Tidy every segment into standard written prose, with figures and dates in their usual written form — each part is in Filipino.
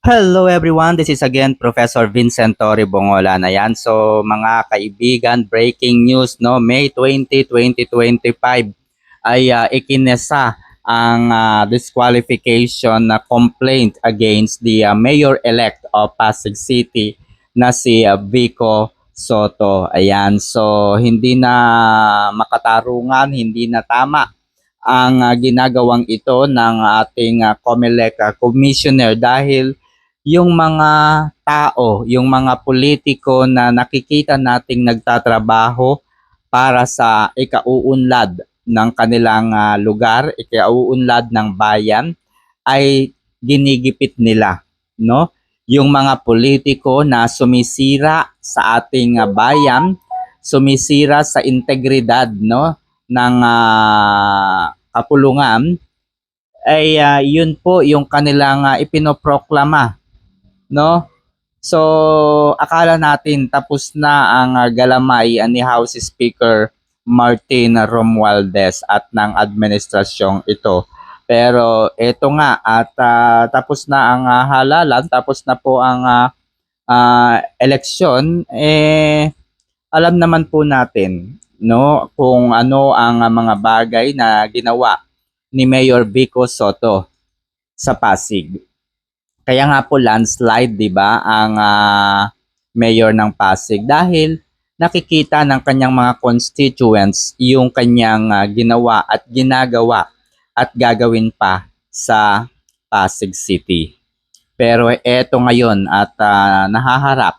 Hello everyone, this is again Professor Vincent Torre Bongola na yan. So mga kaibigan, breaking news no, May 20, 2025 ay ikinesa ang disqualification na complaint against the mayor-elect of Pasig City na si Vico Soto. Ayan, so hindi na makatarungan, hindi na tama ang ginagawang ito ng ating COMELEC commissioner dahil yung mga tao, yung mga politiko na nakikita nating nagtatrabaho para sa ikauunlad ng kanilang lugar, ikauunlad ng bayan ay ginigipit nila, no? Yung mga politiko na sumisira sa ating bayan, sumisira sa integridad, no, ng kapulungan ay yun po yung kanilang ipinoproklama, no? So, akala natin tapos na ang galamay ni House Speaker Martin Romualdez at ng administrasyong ito. Pero ito nga at tapos na ang halalan, tapos na po ang eleksyon, alam naman po natin no kung ano ang mga bagay na ginawa ni Mayor Vico Soto sa Pasig. Kaya nga po landslide, 'di ba, ang mayor ng Pasig dahil nakikita ng kanyang mga constituents yung kanyang ginawa at ginagawa at gagawin pa sa Pasig City. Pero eto ngayon at nahaharap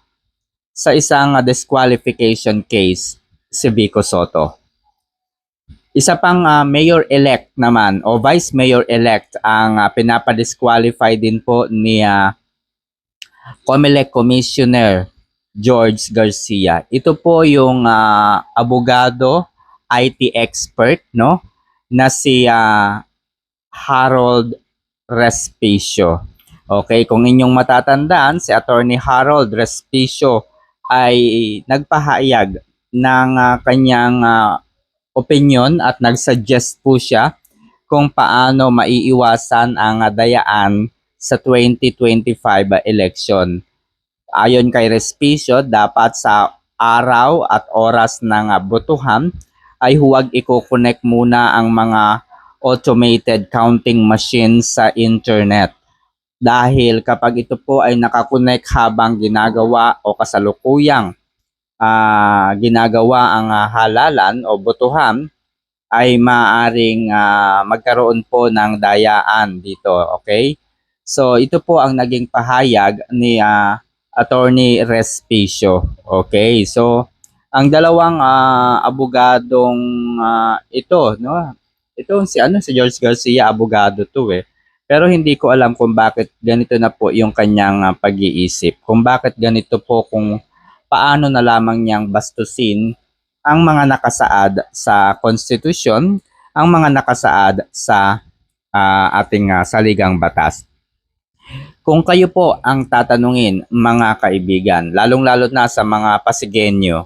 sa isang disqualification case si Vico Soto. Isa pang mayor-elect naman o vice mayor-elect ang pinapadisqualify din po ni COMELEC Commissioner George Garcia. Ito po yung abogado, IT expert, no, na si Harold Respicio. Okay, kung inyong matatandaan, si Attorney Harold Respicio ay nagpahayag ng kanyang opinion at nagsuggest po siya kung paano maiiwasan ang dayaan sa 2025 election. Ayon kay Respicio, dapat sa araw at oras ng botohan ay huwag i-connect muna ang mga automated counting machines sa internet. Dahil kapag ito po ay nakakonect habang ginagawa o kasalukuyang ginagawa ang halalan o botohan, ay maaring magkaroon po ng dayaan dito, okay? So ito po ang naging pahayag ni Attorney Respicio. Okay, so ang dalawang abogadong ito, no? Ito si George Garcia, abogado to eh. Pero hindi ko alam kung bakit ganito na po yung kanyang pag-iisip. Kung bakit ganito po, kung paano na lamang niyang bastusin ang mga nakasaad sa konstitusyon, ang mga nakasaad sa ating saligang batas. Kung kayo po ang tatanungin, mga kaibigan, lalong-lalo na sa mga Pasigenyo,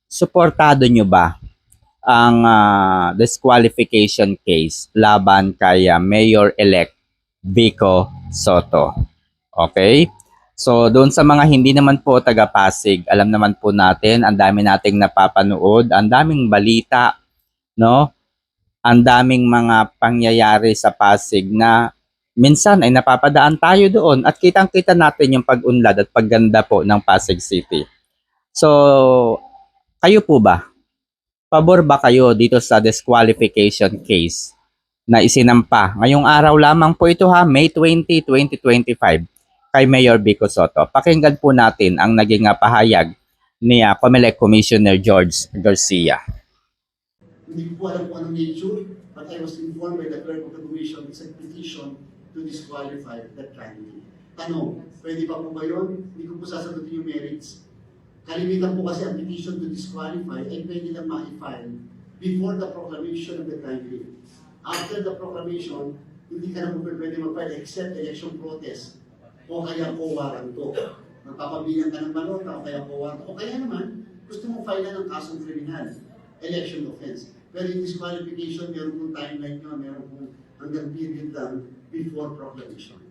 suportado nyo ba ang disqualification case laban kay Mayor-elect Vico Soto? Okay? So, doon sa mga hindi naman po taga-Pasig, alam naman po natin, ang dami nating napapanood, ang daming balita, no? Ang daming mga pangyayari sa Pasig na minsan ay napapadaan tayo doon at kitang-kita natin yung pag-unlad at pagganda po ng Pasig City. So, kayo po ba? Pabor ba kayo dito sa disqualification case na isinampa? Ngayong araw lamang po ito ha, May 20, 2025 kay Mayor Vico Soto. Pakinggan po natin ang naging pahayag ni COMELEC Commissioner George Garcia. Hindi ko alam kung anong nature, but I was informed by the clerk of the commission it's a petition to disqualify that candidate. Tanong, pwede pa po ba yun? Hindi ko po sasagutin yung merits. Kalimitan po kasi ang petition to disqualify ay pwede lang ma-file before the proclamation of the candidate. After the proclamation, hindi ka na po pwede mag-file except election protest o kaya po waranto. Magpapabilang ka ng balota o kaya po waranto. O kaya naman, gusto mong file ng kasong kriminal, election offense. Pero yung disqualification, meron pong timeline nyo, meron pong hanggang period lang before proclamation.